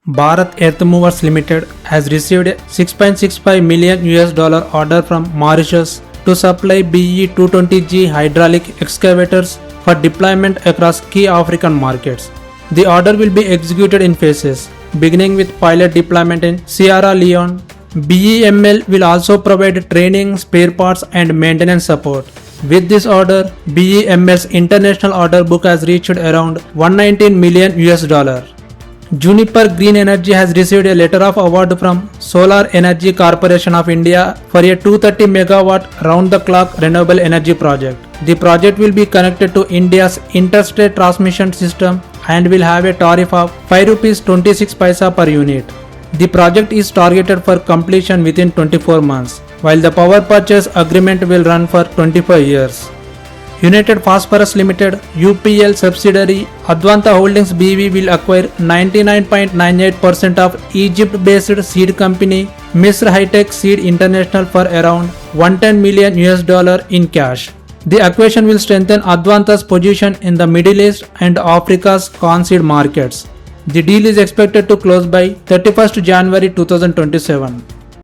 Bharat Earth Movers Limited has received a $6.65 million order from Mauritius to supply BE 220G hydraulic excavators for deployment across key African markets. The order will be executed in phases, beginning with pilot deployment in Sierra Leone. BEML will also provide training, spare parts and maintenance support. With this order, BEML's international order book has reached around $119 million. Juniper Green Energy has received a letter of award from Solar Energy Corporation of India for a 230 MW round-the-clock renewable energy project. The project will be connected to India's interstate transmission system and will have a tariff of ₹5.26 per unit. The project is targeted for completion within 24 months, while the power purchase agreement will run for 25 years. United Phosphorus Limited UPL subsidiary Advanta Holdings BV will acquire 99.98% of Egypt-based seed company Misr High-Tech Seed International for around $110 million in cash. The acquisition will strengthen Advanta's position in the Middle East and Africa's corn seed markets. The deal is expected to close by 31st January 2027.